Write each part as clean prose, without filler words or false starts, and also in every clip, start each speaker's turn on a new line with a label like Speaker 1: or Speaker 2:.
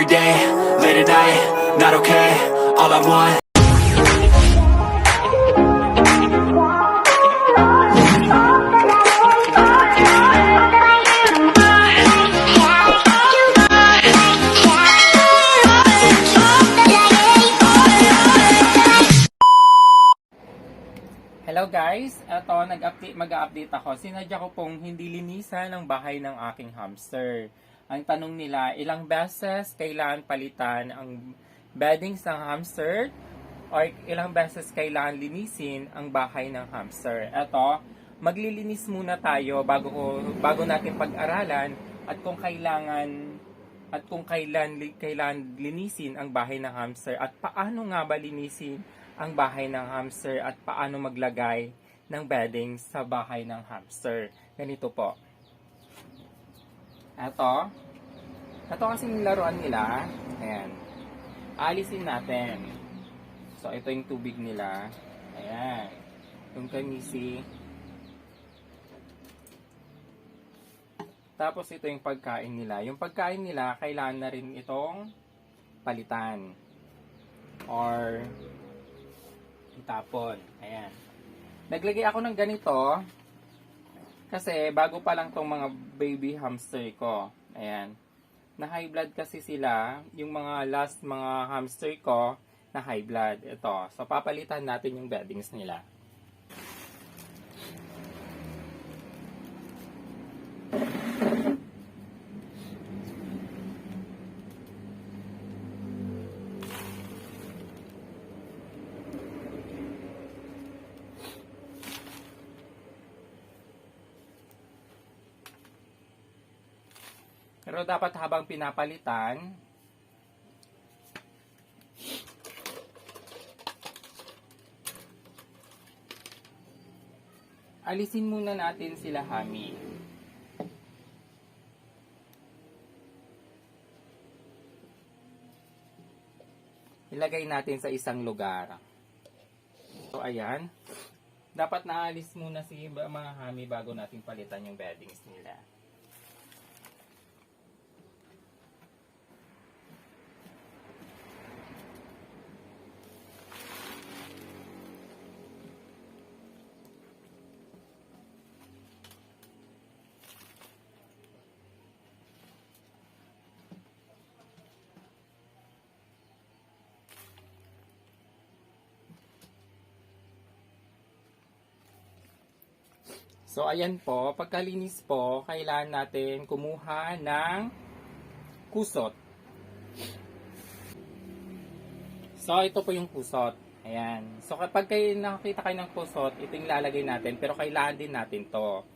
Speaker 1: every day, late at night, not okay. All I want.
Speaker 2: Hello guys, eto mag-update ako. Sinadya ko pong hindi linisan ang bahay ng aking hamster. Ang tanong nila, ilang beses kailangan palitan ang beddings ng hamster o ilang beses kailangan linisin ang bahay ng hamster. Eto, maglilinis muna tayo bago natin pag-aralan at kung kailan linisin ang bahay ng hamster at paano nga ba linisin ang bahay ng hamster at paano maglagay ng bedding sa bahay ng hamster. Ganito po. Ito kasing laruan nila. Ayan. Alisin natin. So, ito yung tubig nila. Ayan. Yung kanisi. Tapos, ito yung pagkain nila. Yung pagkain nila, kailangan na rin itong palitan. Or itapon. Ayan. Naglagay ako ng ganito kasi bago pa lang tong mga baby hamster ko. Ayan. Na high blood kasi sila. Yung mga last mga hamster ko na high blood. Ito. So, papalitan natin yung beddings nila. Pero dapat habang pinapalitan, alisin muna natin sila hami. Ilagay natin sa isang lugar. So ayan, dapat naalis muna si mga hami bago natin palitan yung beddings nila. So, ayan po. Pagkalinis po, kailangan natin kumuha ng kusot. So, ito po yung kusot. Ayan. So, kapag nakakita kayo ng kusot, ito yung lalagay natin. Pero kailangan din natin to.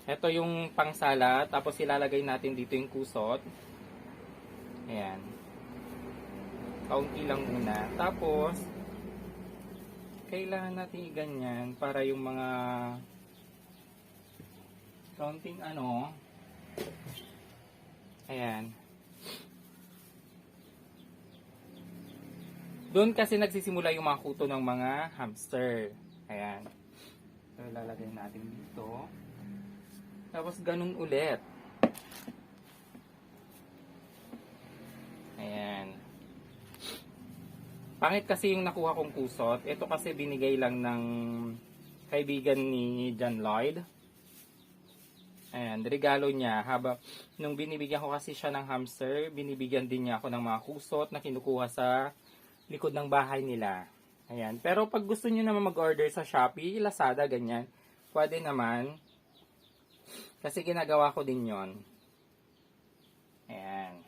Speaker 2: Ito yung pangsala. Tapos, ilalagay natin dito yung kusot. Ayan. Kaunti lang muna. Tapos, kailangan natin i-ganyan para yung mga counting ayan. Doon kasi nagsisimula yung mga kuto ng mga hamster. Ayan. So, ilalagay natin dito. Tapos, ganun ulit. Ayan. Pangit kasi yung nakuha kong kusot. Ito kasi binigay lang ng kaibigan ni John Lloyd. Ayan, regalo niya. Nung binibigyan ko kasi siya ng hamster, binibigyan din niya ako ng mga kusot na kinukuha sa likod ng bahay nila. Ayan. Pero pag gusto niyo naman mag-order sa Shopee, Lazada, ganyan, pwede naman. Kasi ginagawa ko din yon. Ayan.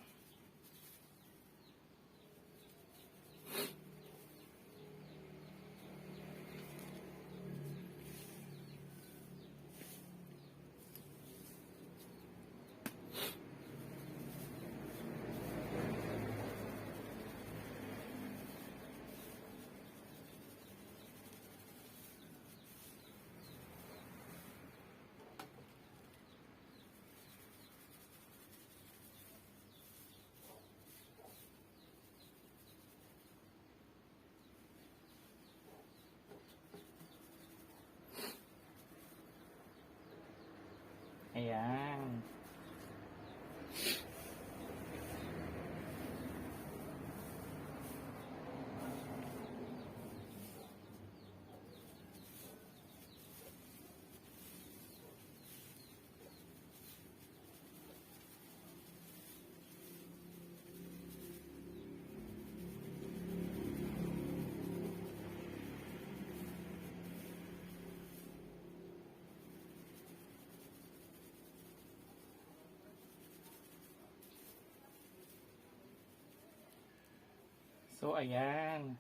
Speaker 2: So, ayan.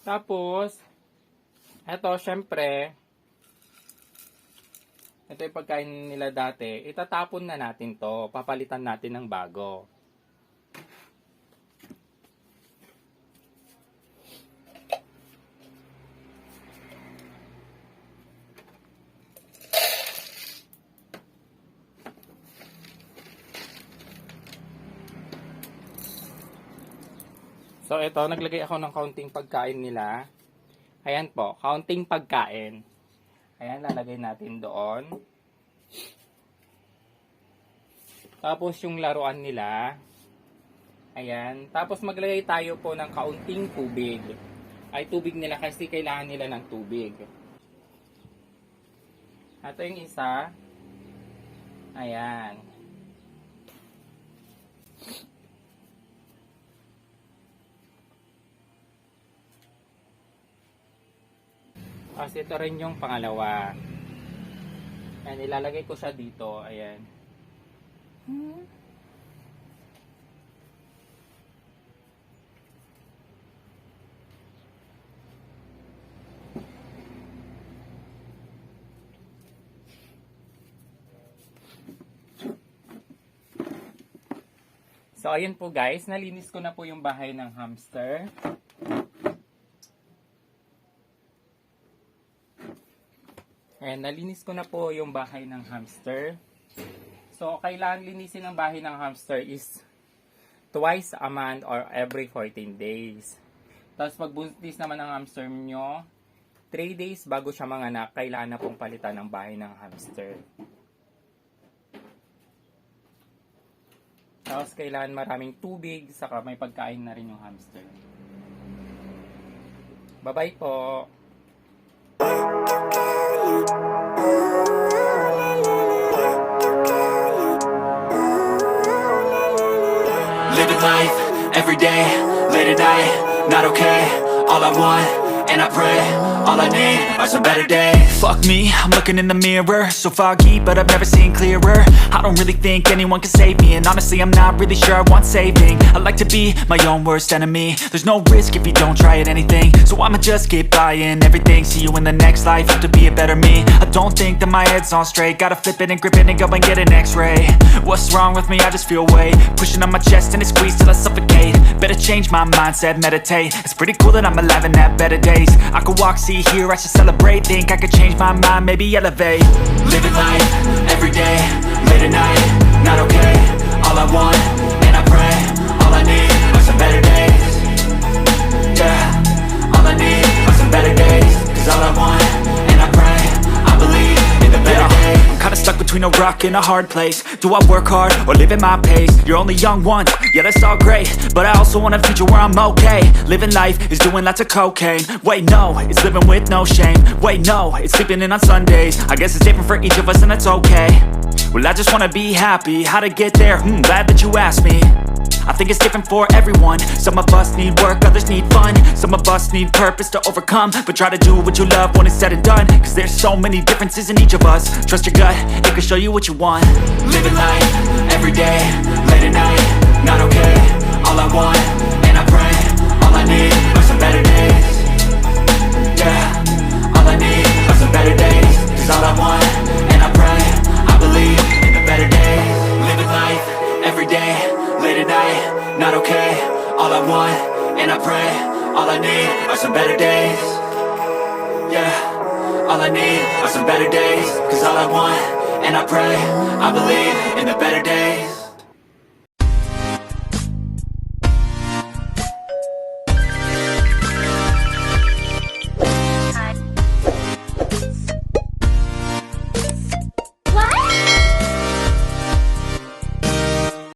Speaker 2: Tapos, eto, syempre, ito yung pagkain nila dati. Itatapon na natin to. Papalitan natin ng bago. So, ito, naglagay ako ng kaunting pagkain nila. Ayan po, kaunting pagkain. Ayan, lalagay natin doon. Tapos, yung laruan nila. Ayan. Tapos, maglagay tayo po ng kaunting tubig. Ay, tubig nila kasi kailangan nila ng tubig. Ito yung isa. Ayan. Kasi ito rin yung pangalawa. Ayan, ilalagay ko siya dito. Ayan. So, ayun po guys. Nalinis ko na po yung bahay ng hamster. Ayan, nalinis ko na po yung bahay ng hamster. So, kailangan linisin ang bahay ng hamster is twice a month or every 14 days. Tapos, pagbuntis naman ng hamster nyo, 3 days bago siya manganak, kailangan na pong palitan ng bahay ng hamster. Tapos, kailangan maraming tubig, saka may pagkain na rin yung hamster. Bye-bye po!
Speaker 1: Living life, every day, late at night, not okay. All I want, and I pray, all I need are some better days.
Speaker 3: Fuck me, I'm looking in the mirror. So foggy, but I've never seen clearer. I don't really think anyone can save me, and honestly I'm not really sure I want saving. I like to be my own worst enemy. There's no risk if you don't try at anything, so I'ma just keep buying everything. See you in the next life, have to be a better me. I don't think that my head's on straight. Gotta flip it and grip it and go and get an x-ray. What's wrong with me? I just feel weight pushing on my chest and it squeezes till I suffocate. Better change my mindset, meditate. It's pretty cool that I'm alive and have better days. I could walk, see, hear, I should celebrate. Think I could change my mind, maybe elevate.
Speaker 1: Living life, every day, late at night, not okay. All I want, and I pray, all I need are some better days. Yeah, all I need are some better days. Cause all I want, and I pray, I believe in the better days.
Speaker 3: I'm kinda stuck between a rock and a hard place. Do I work hard or live at my pace? You're only young once, yeah that's all great, but I also want a future where I'm okay. Living life is doing lots of cocaine. Wait no, it's living with no shame. Wait no, it's sleeping in on Sundays. I guess it's different for each of us and that's okay. Well I just wanna be happy, how to get there? Glad that you asked me. I think it's different for everyone. Some of us need work, others need fun. Some of us need purpose to overcome. But try to do what you love when it's said and done. Cause there's so many differences in each of us. Trust your gut, it can show you what you want.
Speaker 1: Living life, every day, late at night, not okay. All I want, and I pray, all I need are some better days. Yeah, all I need are some better days. Cause all I want, and I pray, I believe in the better days. Living life, every day, late at night, not okay. All I want, and I pray, all I need are some better days. Yeah, all I need are some better days. Cause all I want, and I pray, I believe in the better days.